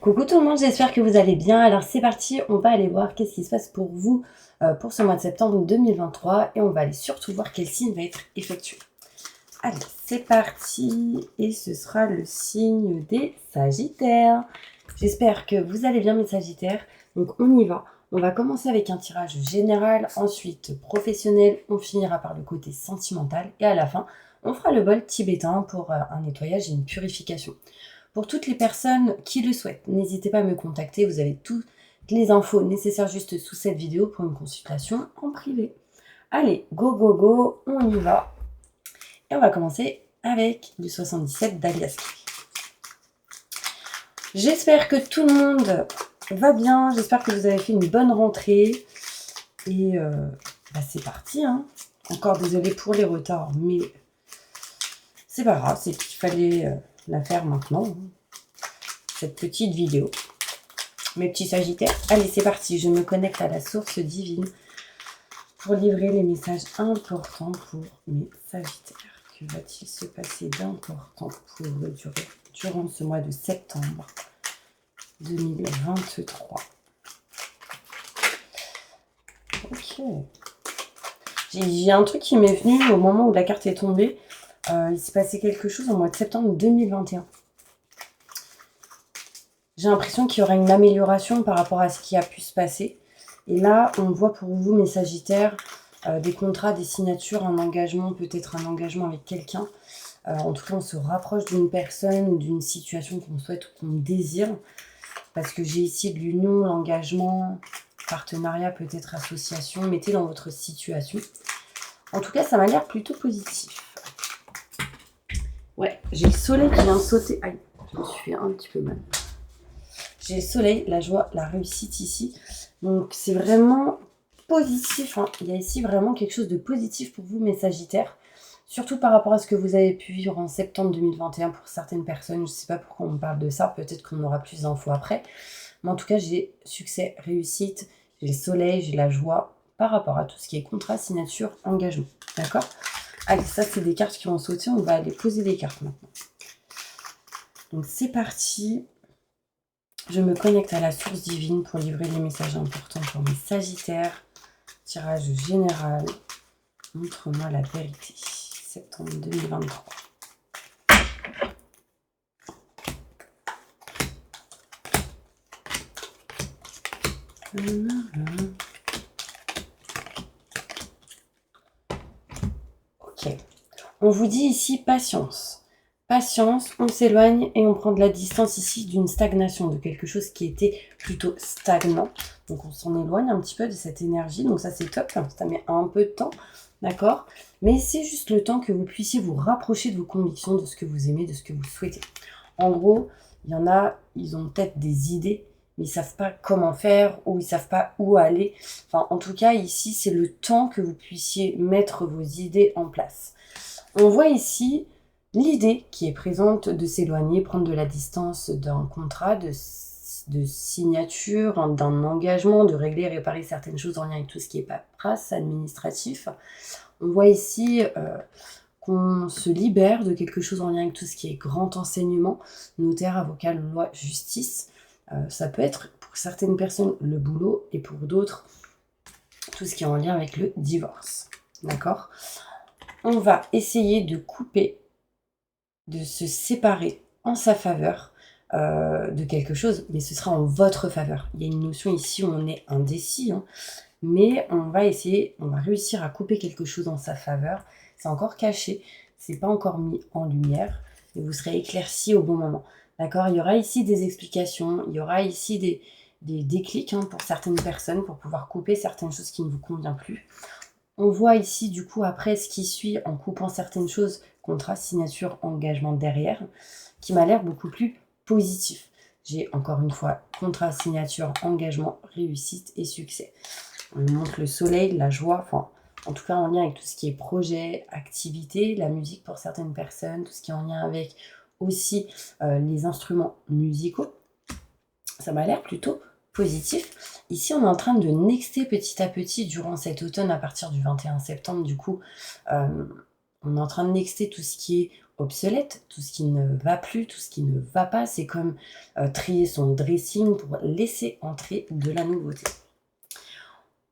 Coucou tout le monde, j'espère que vous allez bien. Alors c'est parti, on va aller voir qu'est-ce qui se passe pour vous pour ce mois de septembre 2023 et on va aller surtout voir quel signe va être effectué. Allez, c'est parti et ce sera le signe des Sagittaires. J'espère que vous allez bien mes Sagittaires. Donc on y va. On va commencer avec un tirage général, ensuite professionnel, on finira par le côté sentimental et à la fin, on fera le bol tibétain pour un nettoyage et une purification. Pour toutes les personnes qui le souhaitent, n'hésitez pas à me contacter, vous avez toutes les infos nécessaires juste sous cette vidéo pour une consultation en privé. Allez, go go go, on y va. Et on va commencer avec le 77 d'Alias. J'espère que tout le monde va bien, j'espère que vous avez fait une bonne rentrée. Et c'est parti, hein. Encore désolé pour les retards, mais c'est pas grave, c'est qu'il fallait la faire maintenant, hein, cette petite vidéo. Mes petits Sagittaires, allez c'est parti, je me connecte à la source divine pour livrer les messages importants pour mes Sagittaires. Que va-t-il se passer d'important pour eux durant ce mois de septembre 2023? Ok. J'ai un truc qui m'est venu au moment où la carte est tombée. Il s'est passé quelque chose au mois de septembre 2021. J'ai l'impression qu'il y aura une amélioration par rapport à ce qui a pu se passer. Et là, on voit pour vous, mes Sagittaires, des contrats, des signatures, un engagement, peut-être un engagement avec quelqu'un. En tout cas, on se rapproche d'une personne ou d'une situation qu'on souhaite ou qu'on désire. Parce que j'ai ici de l'union, l'engagement, partenariat, peut-être association. Mettez dans votre situation. En tout cas, ça m'a l'air plutôt positif. Ouais, j'ai le soleil qui vient de sauter. Aïe, je me suis fait un petit peu mal. J'ai le soleil, la joie, la réussite ici. Donc, c'est vraiment positif, hein. Il y a ici vraiment quelque chose de positif pour vous, mes Sagittaires. Surtout par rapport à ce que vous avez pu vivre en septembre 2021 pour certaines personnes. Je ne sais pas pourquoi on me parle de ça. Peut-être qu'on aura plus d'infos après. Mais en tout cas, j'ai succès, réussite, j'ai le soleil, j'ai la joie par rapport à tout ce qui est contrat, signature, engagement. D'accord? Allez, ça, c'est des cartes qui ont sauté. On va aller poser des cartes maintenant. Donc, c'est parti. Je me connecte à la source divine pour livrer les messages importants pour mes Sagittaires. Tirage général. Montre-moi la vérité. Septembre 2023. Ok. On vous dit ici patience. Patience, on s'éloigne et on prend de la distance ici d'une stagnation, de quelque chose qui était plutôt stagnant. Donc on s'en éloigne un petit peu de cette énergie, donc ça c'est top, ça met un peu de temps, d'accord? Mais c'est juste le temps que vous puissiez vous rapprocher de vos convictions, de ce que vous aimez, de ce que vous souhaitez. En gros, il y en a, ils ont peut-être des idées, mais ils ne savent pas comment faire, ou ils ne savent pas où aller. Enfin, en tout cas, ici, c'est le temps que vous puissiez mettre vos idées en place. On voit ici l'idée qui est présente de s'éloigner, prendre de la distance d'un contrat, de signature, d'un engagement, de régler et réparer certaines choses en lien avec tout ce qui est paperasse, administratif. On voit ici qu'on se libère de quelque chose en lien avec tout ce qui est grand enseignement, notaire, avocat, loi, justice. Ça peut être pour certaines personnes le boulot et pour d'autres tout ce qui est en lien avec le divorce. D'accord? On va essayer de couper, de se séparer en sa faveur de quelque chose, mais ce sera en votre faveur. Il y a une notion ici où on est indécis, hein, mais on va réussir à couper quelque chose en sa faveur. C'est encore caché, c'est pas encore mis en lumière, et vous serez éclairci au bon moment. D'accord? Il y aura ici des explications, il y aura ici des déclics, hein, pour certaines personnes, pour pouvoir couper certaines choses qui ne vous conviennent plus. On voit ici, du coup, après ce qui suit, en coupant certaines choses, contrat, signature, engagement derrière, qui m'a l'air beaucoup plus positif. J'ai encore une fois contrat, signature, engagement, réussite et succès. On nous montre le soleil, la joie, enfin, en tout cas en lien avec tout ce qui est projet, activité, la musique pour certaines personnes, tout ce qui est en lien avec aussi les instruments musicaux. Ça m'a l'air plutôt positif. Ici, on est en train de nexter petit à petit durant cet automne, à partir du 21 septembre, du coup, On est en train de nexter tout ce qui est obsolète, tout ce qui ne va plus, tout ce qui ne va pas. C'est comme trier son dressing pour laisser entrer de la nouveauté.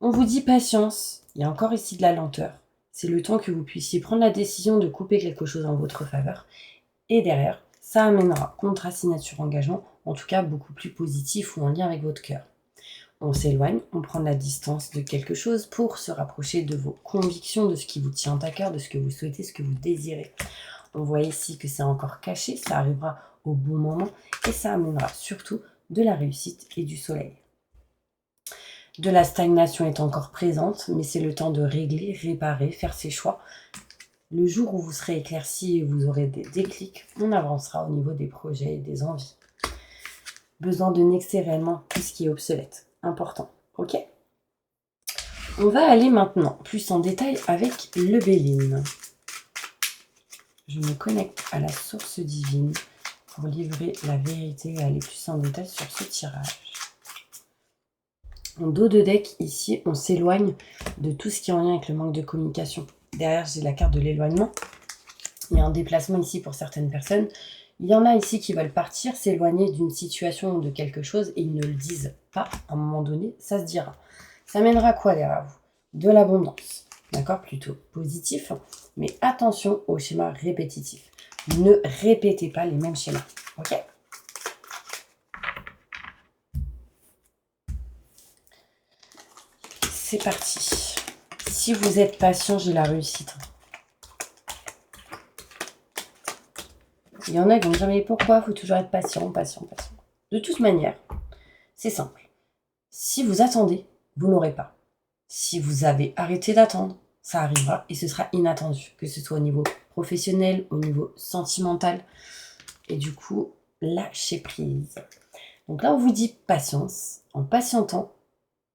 On vous dit patience, il y a encore ici de la lenteur. C'est le temps que vous puissiez prendre la décision de couper quelque chose en votre faveur. Et derrière, ça amènera contrat, signature, engagement, en tout cas beaucoup plus positif ou en lien avec votre cœur. On s'éloigne, on prend la distance de quelque chose pour se rapprocher de vos convictions, de ce qui vous tient à cœur, de ce que vous souhaitez, ce que vous désirez. On voit ici que c'est encore caché, ça arrivera au bon moment et ça amènera surtout de la réussite et du soleil. De la stagnation est encore présente, mais c'est le temps de régler, réparer, faire ses choix. Le jour où vous serez éclairci et vous aurez des déclics, on avancera au niveau des projets et des envies. Besoin de nexer réellement tout ce qui est obsolète. Important, ok? On va aller maintenant plus en détail avec le Béline. Je me connecte à la source divine pour livrer la vérité et aller plus en détail sur ce tirage. En dos de deck, ici, on s'éloigne de tout ce qui est en lien avec le manque de communication. Derrière, j'ai la carte de l'éloignement. Il y a un déplacement ici pour certaines personnes. Il y en a ici qui veulent partir, s'éloigner d'une situation ou de quelque chose et ils ne le disent pas. À un moment donné, ça se dira. Ça mènera quoi derrière vous? De l'abondance. D'accord? Plutôt positif. Mais attention aux schémas répétitifs. Ne répétez pas les mêmes schémas. Ok? C'est parti. Si vous êtes patient, j'ai la réussite. Il y en a qui vont me dire, mais pourquoi il faut toujours être patient? De toute manière, c'est simple. Si vous attendez, vous n'aurez pas. Si vous avez arrêté d'attendre, ça arrivera et ce sera inattendu. Que ce soit au niveau professionnel, au niveau sentimental. Et du coup, lâchez prise. Donc là, on vous dit patience. En patientant,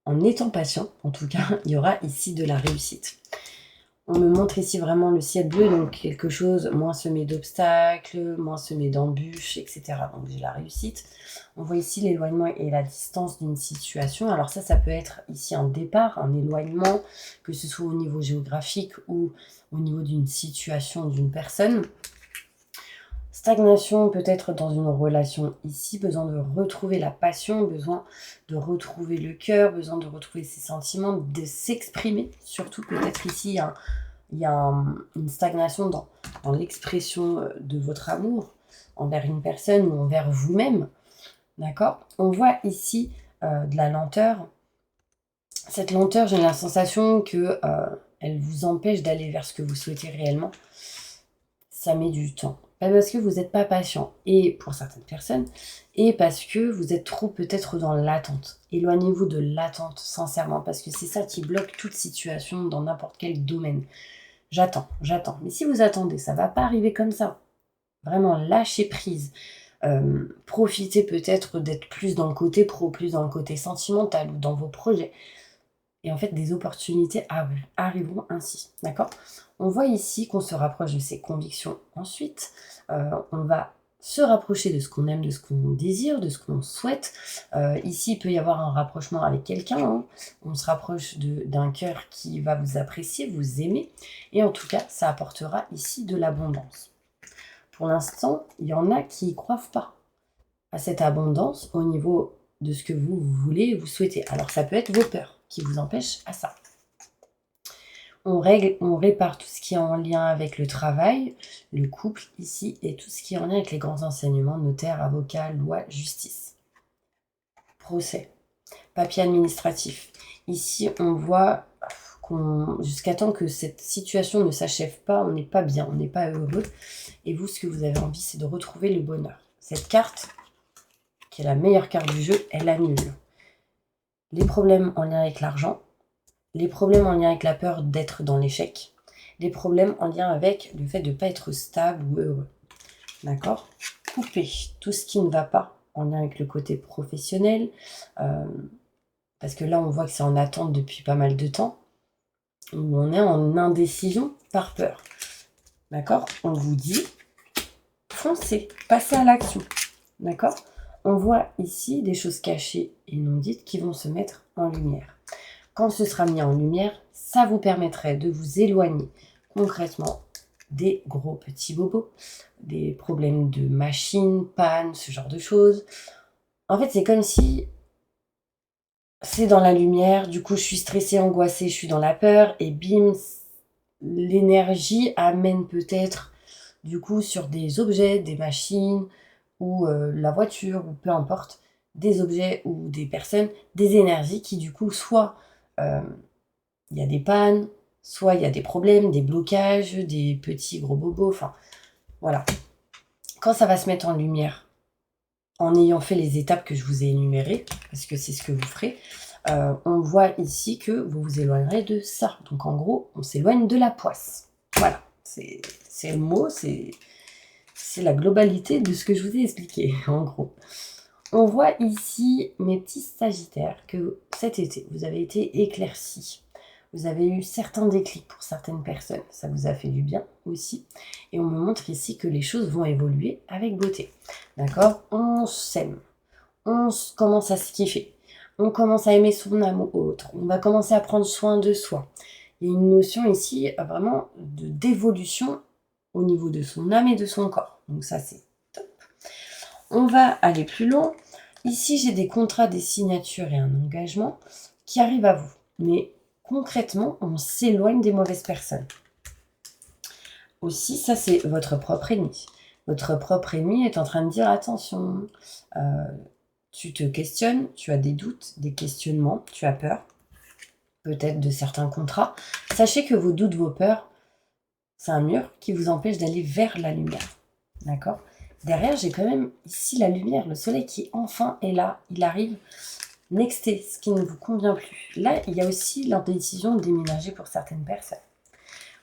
en étant patient, en tout cas, il y aura ici de la réussite. On me montre ici vraiment le ciel bleu, donc quelque chose moins semé d'obstacles, moins semé d'embûches, etc. Donc j'ai la réussite. On voit ici l'éloignement et la distance d'une situation. Alors ça peut être ici un départ, un éloignement, que ce soit au niveau géographique ou au niveau d'une situation, d'une personne. Stagnation peut-être dans une relation ici, besoin de retrouver la passion, besoin de retrouver le cœur, besoin de retrouver ses sentiments, de s'exprimer. Surtout peut-être ici, il y a une stagnation dans l'expression de votre amour envers une personne ou envers vous-même. D'accord? On voit ici de la lenteur. Cette lenteur, j'ai la sensation que elle vous empêche d'aller vers ce que vous souhaitez réellement. Ça met du temps. Pas parce que vous n'êtes pas patient, et pour certaines personnes, et parce que vous êtes trop peut-être dans l'attente. Éloignez-vous de l'attente, sincèrement, parce que c'est ça qui bloque toute situation dans n'importe quel domaine. J'attends. Mais si vous attendez, ça ne va pas arriver comme ça. Vraiment, lâchez prise. Profitez peut-être d'être plus dans le côté pro, plus dans le côté sentimental ou dans vos projets. Et en fait, des opportunités arriveront ainsi, d'accord? On voit ici qu'on se rapproche de ses convictions ensuite. On va se rapprocher de ce qu'on aime, de ce qu'on désire, de ce qu'on souhaite. Ici, il peut y avoir un rapprochement avec quelqu'un. Hein. On se rapproche d'un cœur qui va vous apprécier, vous aimer. Et en tout cas, ça apportera ici de l'abondance. Pour l'instant, il y en a qui n'y croient pas à cette abondance au niveau de ce que vous voulez et vous souhaitez. Alors, ça peut être vos peurs qui vous empêche à ça. On règle, on répare tout ce qui est en lien avec le travail, le couple ici, et tout ce qui est en lien avec les grands enseignements, notaire, avocat, loi, justice. Procès, papier administratif. Ici, on voit jusqu'à temps que cette situation ne s'achève pas, on n'est pas bien, on n'est pas heureux. Et vous, ce que vous avez envie, c'est de retrouver le bonheur. Cette carte, qui est la meilleure carte du jeu, elle annule les problèmes en lien avec l'argent, les problèmes en lien avec la peur d'être dans l'échec, les problèmes en lien avec le fait de ne pas être stable ou heureux. D'accord? Coupez tout ce qui ne va pas en lien avec le côté professionnel, parce que là, on voit que c'est en attente depuis pas mal de temps, où on est en indécision par peur. D'accord? On vous dit, foncez, passez à l'action. D'accord? On voit ici des choses cachées et non dites qui vont se mettre en lumière. Quand ce sera mis en lumière, ça vous permettrait de vous éloigner concrètement des gros petits bobos, des problèmes de machine, panne, ce genre de choses. En fait, c'est comme si c'est dans la lumière, du coup je suis stressée, angoissée, je suis dans la peur, et bim, l'énergie amène peut-être du coup sur des objets, des machines, ou la voiture, ou peu importe, des objets ou des personnes, des énergies qui du coup soit il y a des pannes, soit il y a des problèmes, des blocages, des petits gros bobos, enfin voilà. Quand ça va se mettre en lumière, en ayant fait les étapes que je vous ai énumérées, parce que c'est ce que vous ferez, on voit ici que vous vous éloignerez de ça. Donc en gros, on s'éloigne de la poisse. Voilà, c'est le mot, c'est la globalité de ce que je vous ai expliqué, en gros. On voit ici, mes petits sagittaires, que cet été, vous avez été éclaircis. Vous avez eu certains déclics pour certaines personnes. Ça vous a fait du bien aussi. Et on me montre ici que les choses vont évoluer avec beauté. D'accord? On s'aime. On commence à se kiffer. On commence à aimer son âme ou autre. On va commencer à prendre soin de soi. Il y a une notion ici vraiment d'évolution au niveau de son âme et de son corps. Donc ça, c'est top. On va aller plus loin. Ici, j'ai des contrats, des signatures et un engagement qui arrivent à vous. Mais concrètement, on s'éloigne des mauvaises personnes. Aussi, ça, c'est votre propre ennemi. Votre propre ennemi est en train de dire attention, tu te questionnes, tu as des doutes, des questionnements, tu as peur, peut-être de certains contrats. Sachez que vos doutes, vos peurs, c'est un mur qui vous empêche d'aller vers la lumière. D'accord? Derrière, j'ai quand même ici la lumière, le soleil qui enfin est là. Il arrive. Nexter, ce qui ne vous convient plus. Là, il y a aussi l'indécision de déménager pour certaines personnes.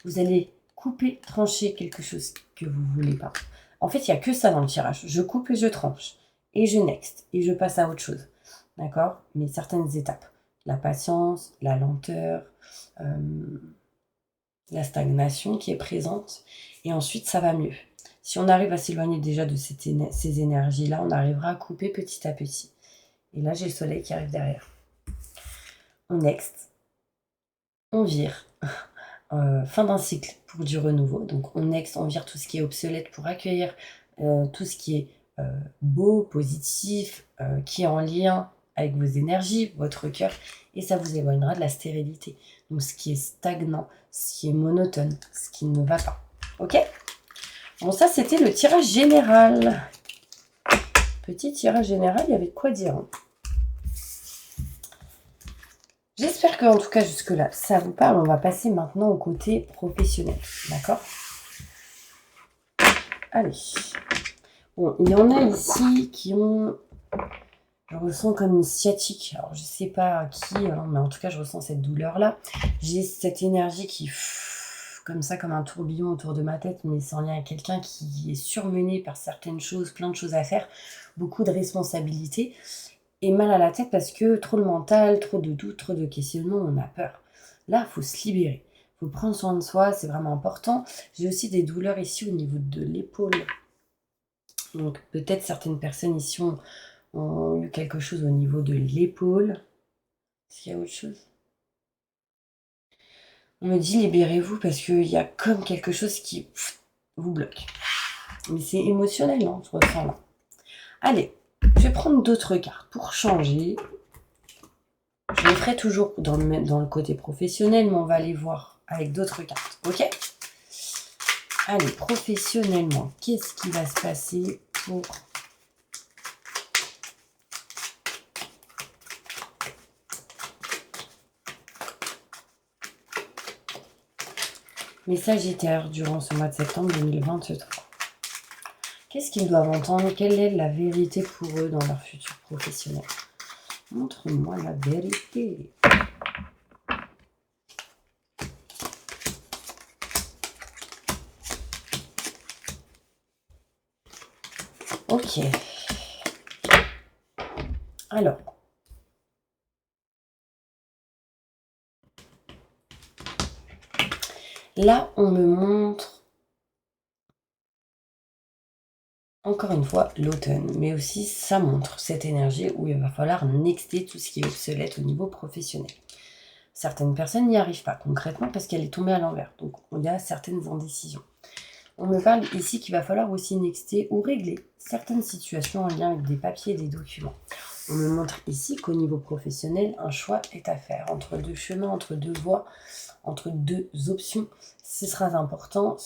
Vous allez couper, trancher quelque chose que vous ne voulez pas. En fait, il n'y a que ça dans le tirage. Je coupe et je tranche. Et je next. Et je passe à autre chose. D'accord? Mais certaines étapes. La patience, la lenteur, la stagnation qui est présente. Et ensuite, ça va mieux. Si on arrive à s'éloigner déjà de ces énergies-là, on arrivera à couper petit à petit. Et là, j'ai le soleil qui arrive derrière. On next. On vire. Fin d'un cycle pour du renouveau. Donc, on next, on vire tout ce qui est obsolète pour accueillir tout ce qui est beau, positif, qui est en lien avec vos énergies, votre cœur. Et ça vous éloignera de la stérilité. Donc, ce qui est stagnant, ce qui est monotone, ce qui ne va pas. Ok? Bon, ça, c'était le tirage général. Petit tirage général, il y avait de quoi dire. J'espère que, en tout cas, jusque-là, ça vous parle. On va passer maintenant au côté professionnel. D'accord? Allez. Bon, il y en a ici qui ont... Je ressens comme une sciatique. Alors, je ne sais pas qui, hein, mais en tout cas, je ressens cette douleur-là. J'ai cette énergie qui... comme ça, comme un tourbillon autour de ma tête, mais c'est en lien avec quelqu'un qui est surmené par certaines choses, plein de choses à faire, beaucoup de responsabilités. Et mal à la tête parce que trop de mental, trop de doutes, trop de questionnements, on a peur. Là, il faut se libérer. Il faut prendre soin de soi, c'est vraiment important. J'ai aussi des douleurs ici au niveau de l'épaule. Donc peut-être certaines personnes ici ont eu quelque chose au niveau de l'épaule. Est-ce qu'il y a autre chose? On me dit libérez-vous parce qu'il y a comme quelque chose qui vous bloque. Mais c'est émotionnel, non? Je ressens là. Allez, je vais prendre d'autres cartes pour changer. Je les ferai toujours dans le côté professionnel, mais on va aller voir avec d'autres cartes. Ok? Allez, professionnellement, qu'est-ce qui va se passer pour... les Sagittaires durant ce mois de septembre 2023? Qu'est-ce qu'ils doivent entendre? Quelle est la vérité pour eux dans leur futur professionnel? Montre-moi la vérité. Ok. Alors. Là, on me montre, encore une fois, l'automne. Mais aussi, ça montre cette énergie où il va falloir nexter tout ce qui est obsolète au niveau professionnel. Certaines personnes n'y arrivent pas concrètement parce qu'elle est tombée à l'envers. Donc, il y a certaines indécisions. On me parle ici qu'il va falloir aussi nexter ou régler certaines situations en lien avec des papiers et des documents. On me montre ici qu'au niveau professionnel, un choix est à faire entre deux chemins, entre deux voies, entre deux options. Ce sera important,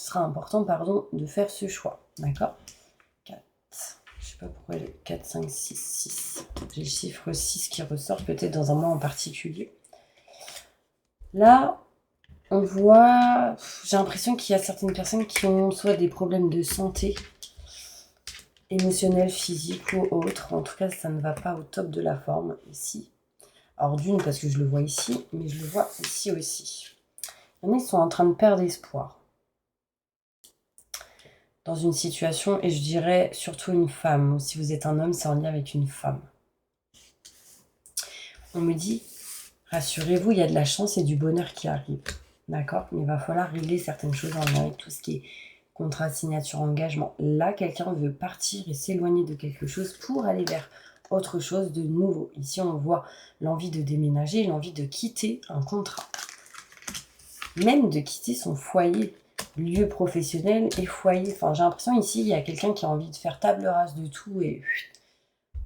de faire ce choix. D'accord ? 4. Je sais pas pourquoi j'ai 4, 5, 6, 6. J'ai le chiffre 6 qui ressort peut-être dans un mois en particulier. Là, on voit, j'ai l'impression qu'il y a certaines personnes qui ont soit des problèmes de santé, émotionnels, physiques ou autres. En tout cas, ça ne va pas au top de la forme ici. Alors d'une, parce que je le vois ici, mais je le vois ici aussi. Il y en a qui sont en train de perdre espoir dans une situation, et je dirais surtout une femme. Ou si vous êtes un homme, c'est en lien avec une femme. On me dit, rassurez-vous, il y a de la chance et du bonheur qui arrive. D'accord ? Mais il va falloir régler certaines choses en lien avec tout ce qui est contrat, signature, engagement. Là, quelqu'un veut partir et s'éloigner de quelque chose pour aller vers autre chose de nouveau. Ici, on voit l'envie de déménager, l'envie de quitter un contrat. Même de quitter son foyer, lieu professionnel et foyer. Enfin, j'ai l'impression ici, il y a quelqu'un qui a envie de faire table rase de tout et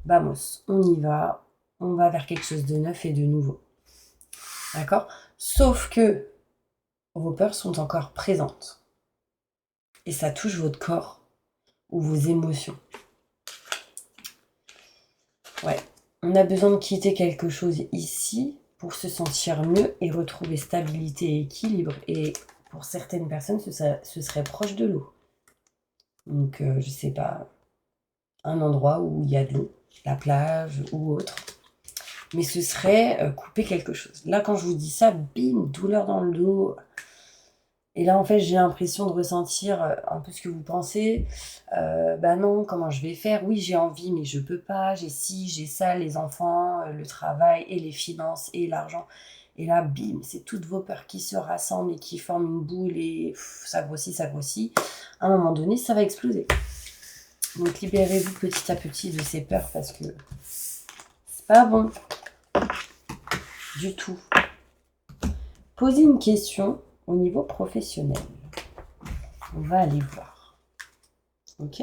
vamos, on y va. On va vers quelque chose de neuf et de nouveau. D'accord ? Sauf que vos peurs sont encore présentes. Et ça touche votre corps ou vos émotions. Ouais, on a besoin de quitter quelque chose ici pour se sentir mieux et retrouver stabilité et équilibre. Et pour certaines personnes, ce serait proche de l'eau. Donc, je sais pas, un endroit où il y a de l'eau, la plage ou autre. Mais ce serait couper quelque chose. Là, quand je vous dis ça, bim, douleur dans le dos. Et là, en fait, j'ai l'impression de ressentir un peu ce que vous pensez. Bah non, comment je vais faire ? Oui, j'ai envie, mais je peux pas. J'ai ci, j'ai ça, les enfants, le travail et les finances et l'argent. Et là, bim, c'est toutes vos peurs qui se rassemblent et qui forment une boule et ça grossit, ça grossit. À un moment donné, ça va exploser. Donc, libérez-vous petit à petit de ces peurs parce que c'est pas bon du tout. Posez une question au niveau professionnel. On va aller voir. Ok ?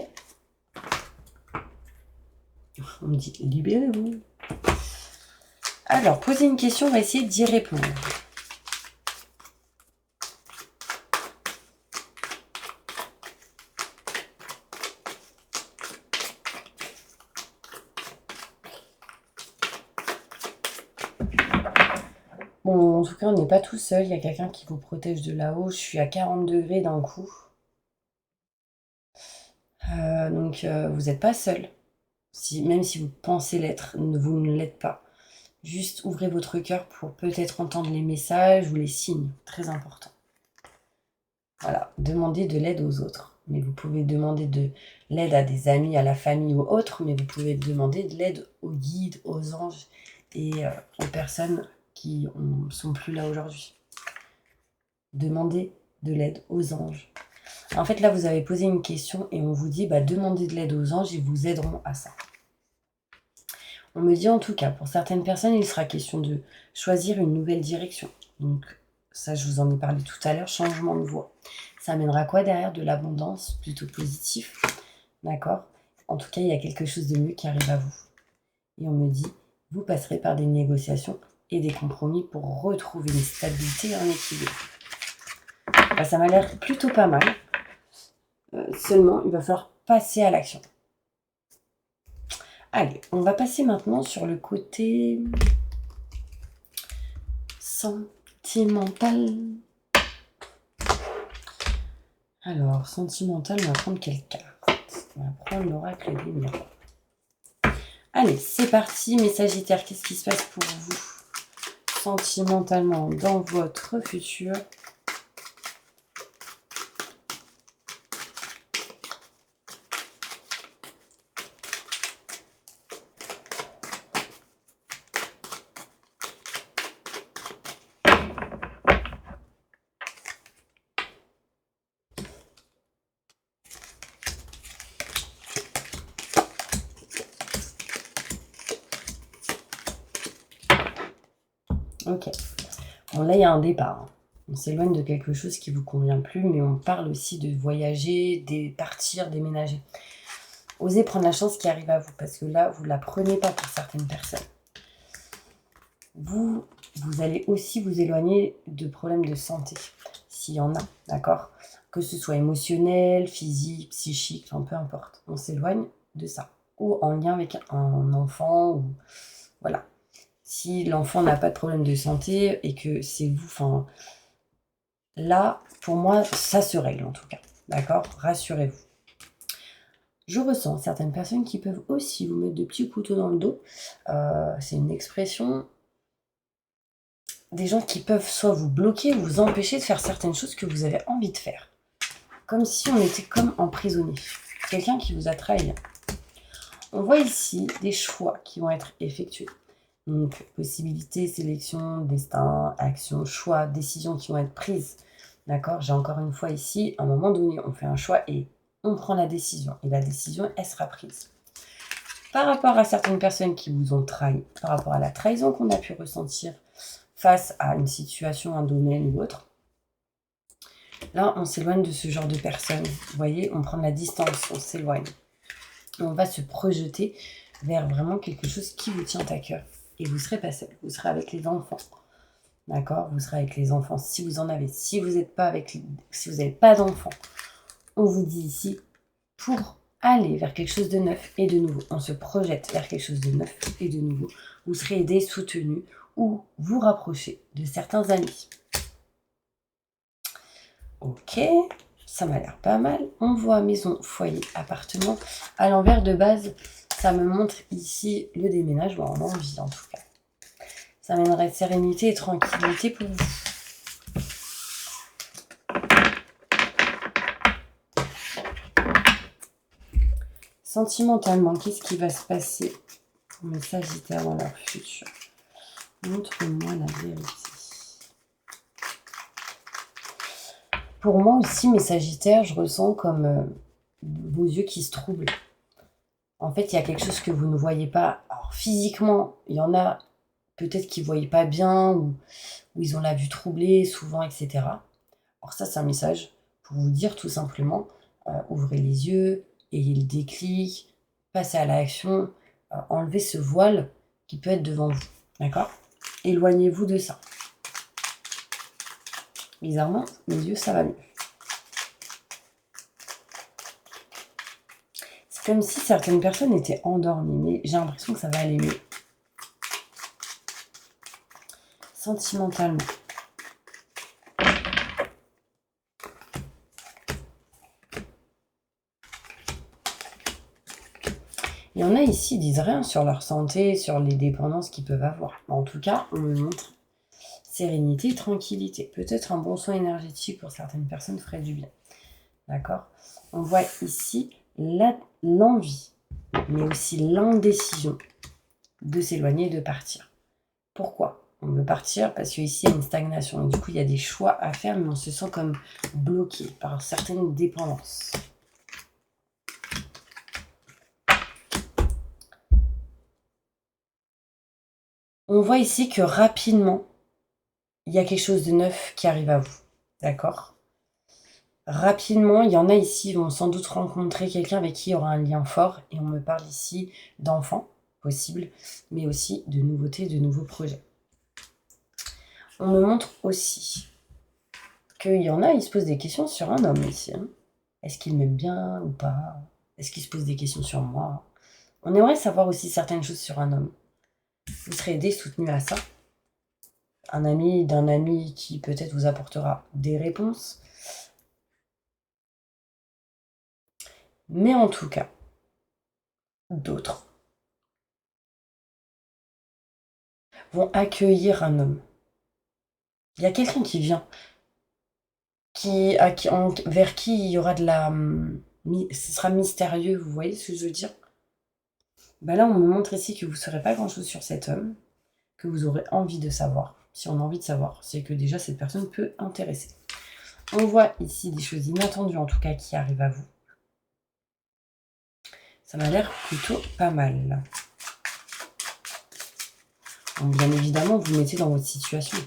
On me dit, libérez-vous. Alors, posez une question, on va essayer d'y répondre. Bon, en tout cas, on n'est pas tout seul. Il y a quelqu'un qui vous protège de là-haut. Je suis à 40 degrés d'un coup. Donc, vous n'êtes pas seul. Même si vous pensez l'être, vous ne l'êtes pas. Juste ouvrez votre cœur pour peut-être entendre les messages ou les signes. Très important. Voilà, demandez de l'aide aux autres. Mais vous pouvez demander de l'aide à des amis, à la famille ou autres, mais vous pouvez demander de l'aide aux guides, aux anges et aux personnes qui ne sont plus là aujourd'hui. Demandez de l'aide aux anges. En fait, là, vous avez posé une question et on vous dit, demandez de l'aide aux anges, ils vous aideront à ça. On me dit en tout cas, pour certaines personnes, il sera question de choisir une nouvelle direction. Donc, ça, je vous en ai parlé tout à l'heure, changement de voie. Ça amènera quoi derrière ? De l'abondance, plutôt positif. D'accord ? En tout cas, il y a quelque chose de mieux qui arrive à vous. Et on me dit, vous passerez par des négociations et des compromis pour retrouver une stabilité et un équilibre. Ça m'a l'air plutôt pas mal. Seulement, il va falloir passer à l'action. Allez, on va passer maintenant sur le côté sentimental. Alors, sentimental, on va prendre quelle carte ? On va prendre l'oracle des miroirs. Allez, c'est parti, mes sagittaires, qu'est-ce qui se passe pour vous sentimentalement dans votre futur ? Ok. Bon, là, il y a un départ. On s'éloigne de quelque chose qui ne vous convient plus, mais on parle aussi de voyager, de partir, déménager. Osez prendre la chance qui arrive à vous, parce que là, vous ne la prenez pas pour certaines personnes. Vous allez aussi vous éloigner de problèmes de santé, s'il y en a, d'accord? Que ce soit émotionnel, physique, psychique, enfin peu importe. On s'éloigne de ça. Ou en lien avec un enfant, ou voilà. Si l'enfant n'a pas de problème de santé et que c'est vous, enfin... Là, pour moi, ça se règle en tout cas. D'accord? Rassurez-vous. Je ressens certaines personnes qui peuvent aussi vous mettre de petits couteaux dans le dos. C'est une expression. Des gens qui peuvent soit vous bloquer ou vous empêcher de faire certaines choses que vous avez envie de faire. Comme si on était comme emprisonné. Quelqu'un qui vous a trahi. On voit ici des choix qui vont être effectués. Donc, possibilités, sélection, destin, action, choix, décisions qui vont être prises. D'accord? J'ai encore une fois ici, à un moment donné, on fait un choix et on prend la décision. Et la décision, elle sera prise. Par rapport à certaines personnes qui vous ont trahi, par rapport à la trahison qu'on a pu ressentir face à une situation, un domaine ou autre, là, on s'éloigne de ce genre de personnes. Vous voyez, on prend de la distance, on s'éloigne. On va se projeter vers vraiment quelque chose qui vous tient à cœur. Et vous ne serez pas seul, vous serez avec les enfants. D'accord? Vous serez avec les enfants si vous en avez. Si vous n'êtes pas avec, si vous n'avez pas d'enfants, on vous dit ici, pour aller vers quelque chose de neuf et de nouveau, on se projette vers quelque chose de neuf et de nouveau. Vous serez aidé, soutenu ou vous rapprocher de certains amis. Ok, ça m'a l'air pas mal. On voit maison, foyer, appartement. À l'envers de base, ça me montre ici le déménagement en envie en tout cas. Ça mènerait sérénité et tranquillité pour vous. Sentimentalement, qu'est-ce qui va se passer pour mes Sagittaires dans leur futur? Montre-moi la vérité. Pour moi aussi, mes Sagittaires, je ressens comme vos yeux qui se troublent. En fait, il y a quelque chose que vous ne voyez pas. Alors, physiquement, il y en a peut-être qui ne voyaient pas bien ou ils ont la vue troublée souvent, etc. Alors ça, c'est un message pour vous dire tout simplement, ouvrez les yeux, ayez le déclic, passez à l'action, enlevez ce voile qui peut être devant vous. D'accord? Éloignez-vous de ça. Bizarrement, mes yeux, ça va mieux. C'est comme si certaines personnes étaient endormies, mais j'ai l'impression que ça va aller mieux. Sentimentalement. Il y en a ici, ils disent rien sur leur santé, sur les dépendances qu'ils peuvent avoir. En tout cas, on me montre sérénité, tranquillité. Peut-être un bon soin énergétique pour certaines personnes ferait du bien. D'accord? On voit ici l'envie, mais aussi l'indécision de s'éloigner et de partir. Pourquoi? On veut partir parce qu'ici, il y a une stagnation. Et du coup, il y a des choix à faire, mais on se sent comme bloqué par certaines dépendances. On voit ici que rapidement, il y a quelque chose de neuf qui arrive à vous. D'accord? Rapidement, il y en a ici, vont sans doute rencontrer quelqu'un avec qui il y aura un lien fort. Et on me parle ici d'enfants, possible, mais aussi de nouveautés, de nouveaux projets. On me montre aussi qu'il y en a, ils se posent des questions sur un homme ici. Hein. Est-ce qu'il m'aime bien ou pas? Est-ce qu'il se pose des questions sur moi? On aimerait savoir aussi certaines choses sur un homme. Vous serez aidé, soutenu à ça. Un ami d'un ami qui peut-être vous apportera des réponses. Mais en tout cas, d'autres vont accueillir un homme. Il y a quelqu'un qui vient, vers qui il y aura de la... ce sera mystérieux, vous voyez ce que je veux dire? Ben là, on me montre ici que vous ne saurez pas grand-chose sur cet homme, que vous aurez envie de savoir. Si on a envie de savoir, c'est que déjà cette personne peut intéresser. On voit ici des choses inattendues, en tout cas, qui arrivent à vous. Ça m'a l'air plutôt pas mal. Donc, bien évidemment, vous mettez dans votre situation.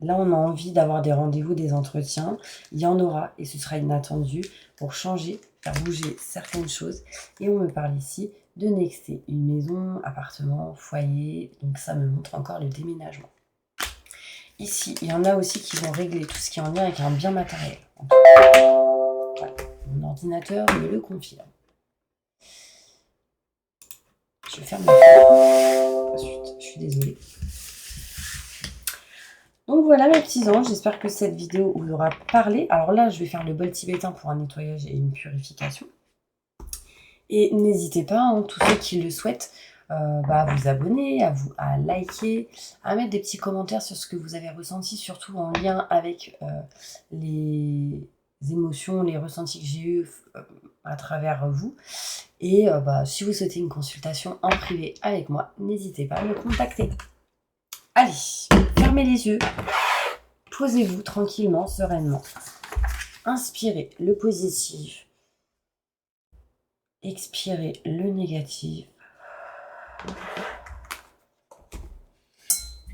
Là, on a envie d'avoir des rendez-vous, des entretiens. Il y en aura et ce sera inattendu pour changer, faire bouger certaines choses. Et on me parle ici de nexter une maison, appartement, foyer. Donc ça me montre encore le déménagement. Ici, il y en a aussi qui vont régler tout ce qui est en lien avec un bien matériel. Voilà. Mon ordinateur me le confirme. Je ferme la fenêtre. Ensuite, je suis désolée. Donc voilà mes petits anges, j'espère que cette vidéo vous aura parlé. Alors là, je vais faire le bol tibétain pour un nettoyage et une purification. Et n'hésitez pas, hein, tous ceux qui le souhaitent, à vous abonner, à liker, à mettre des petits commentaires sur ce que vous avez ressenti, surtout en lien avec les émotions, les ressentis que j'ai eus à travers vous. Et si vous souhaitez une consultation en privé avec moi, n'hésitez pas à me contacter. Allez, fermez les yeux, posez-vous tranquillement, sereinement. Inspirez le positif, expirez le négatif.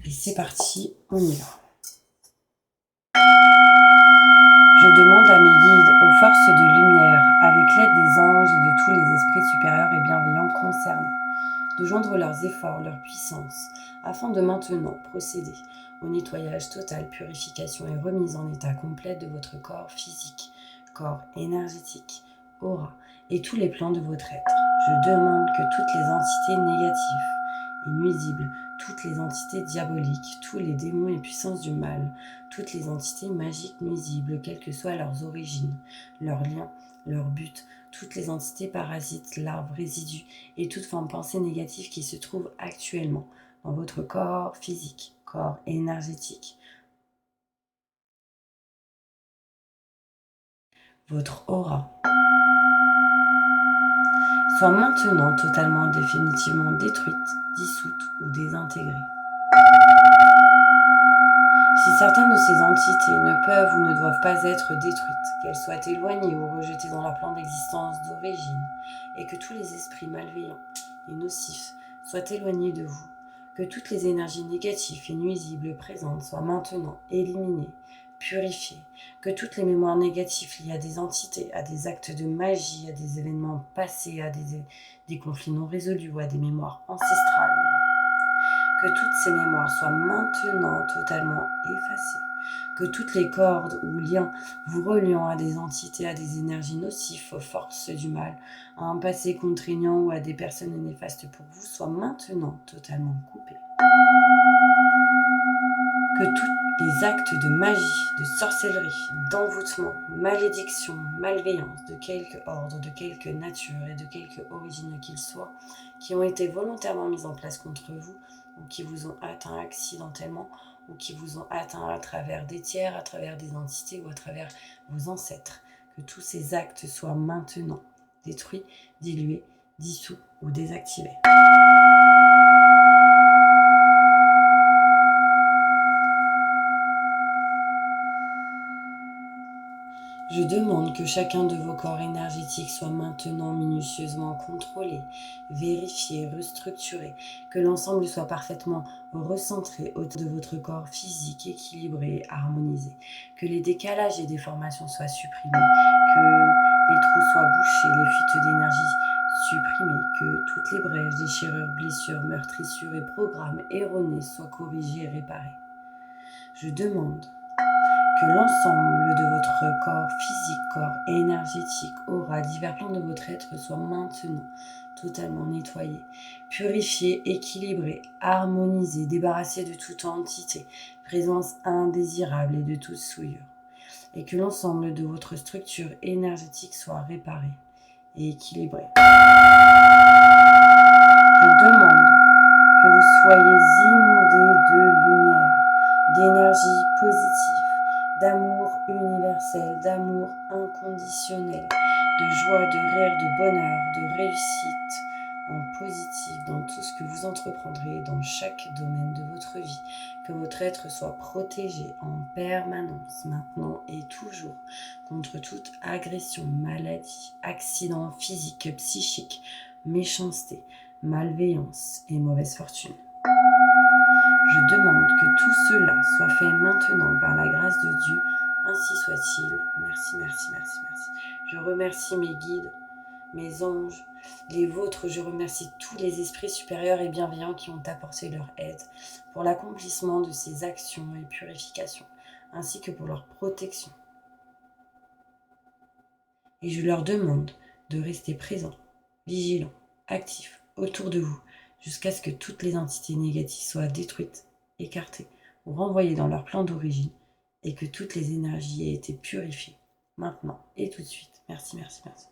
Et c'est parti, on y va. Je demande à mes guides, aux forces de lumière, avec l'aide des anges et de tous les esprits supérieurs et bienveillants concernés, de joindre leurs efforts, leur puissance, afin de maintenant procéder au nettoyage total, purification et remise en état complète de votre corps physique, corps énergétique, aura et tous les plans de votre être. Je demande que toutes les entités négatives et nuisibles, toutes les entités diaboliques, tous les démons et puissances du mal, toutes les entités magiques nuisibles, quelles que soient leurs origines, leurs liens, leur but, toutes les entités parasites, larves, résidus et toute forme de pensée négative qui se trouve actuellement dans votre corps physique, corps énergétique, votre aura, soit maintenant totalement, définitivement détruite, dissoute ou désintégrée. Si certaines de ces entités ne peuvent ou ne doivent pas être détruites, qu'elles soient éloignées ou rejetées dans leur plan d'existence d'origine, et que tous les esprits malveillants et nocifs soient éloignés de vous, que toutes les énergies négatives et nuisibles présentes soient maintenant éliminées, purifiées, que toutes les mémoires négatives liées à des entités, à des actes de magie, à des événements passés, à des conflits non résolus ou à des mémoires ancestrales, que toutes ces mémoires soient maintenant totalement effacées, que toutes les cordes ou liens vous reliant à des entités, à des énergies nocives, aux forces du mal, à un passé contraignant ou à des personnes néfastes pour vous soient maintenant totalement coupés. Que tous les actes de magie, de sorcellerie, d'envoûtement, malédiction, malveillance, de quelque ordre, de quelque nature et de quelque origine qu'ils soient, qui ont été volontairement mis en place contre vous, ou qui vous ont atteint accidentellement, ou qui vous ont atteint à travers des tiers, à travers des entités ou à travers vos ancêtres, que tous ces actes soient maintenant détruits, dilués, dissous ou désactivés. Je demande que chacun de vos corps énergétiques soit maintenant minutieusement contrôlé, vérifié, restructuré, que l'ensemble soit parfaitement recentré autour de votre corps physique, équilibré, harmonisé, que les décalages et déformations soient supprimés, que les trous soient bouchés, les fuites d'énergie supprimées, que toutes les brèches, déchirures, blessures, meurtrissures et programmes erronés soient corrigés et réparés. Je demande que l'ensemble de votre corps physique, corps énergétique, aura, divers plans de votre être soient maintenant totalement nettoyés, purifiés, équilibrés, harmonisés, débarrassés de toute entité, présence indésirable et de toute souillure, et que l'ensemble de votre structure énergétique soit réparé et équilibré. Je demande que vous soyez inondés de lumière, d'énergie positive, d'amour universel, d'amour inconditionnel, de joie, de rire, de bonheur, de réussite en positif dans tout ce que vous entreprendrez dans chaque domaine de votre vie, que votre être soit protégé en permanence, maintenant et toujours, contre toute agression, maladie, accident physique, psychique, méchanceté, malveillance et mauvaise fortune. Je demande que tout cela soit fait maintenant par la grâce de Dieu. Ainsi soit-il. Merci, merci, merci, merci. Je remercie mes guides, mes anges, les vôtres. Je remercie tous les esprits supérieurs et bienveillants qui ont apporté leur aide pour l'accomplissement de ces actions et purifications, ainsi que pour leur protection. Et je leur demande de rester présents, vigilants, actifs autour de vous, jusqu'à ce que toutes les entités négatives soient détruites, écartées ou renvoyées dans leur plan d'origine, et que toutes les énergies aient été purifiées, maintenant et tout de suite. Merci, merci, merci.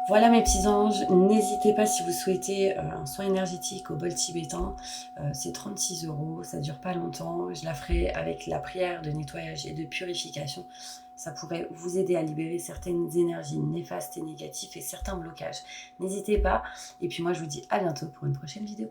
Voilà mes petits anges, n'hésitez pas si vous souhaitez un soin énergétique au bol tibétain, c'est 36 €, ça dure pas longtemps, je la ferai avec la prière de nettoyage et de purification. Ça pourrait vous aider à libérer certaines énergies néfastes et négatives et certains blocages. N'hésitez pas, et puis moi je vous dis à bientôt pour une prochaine vidéo.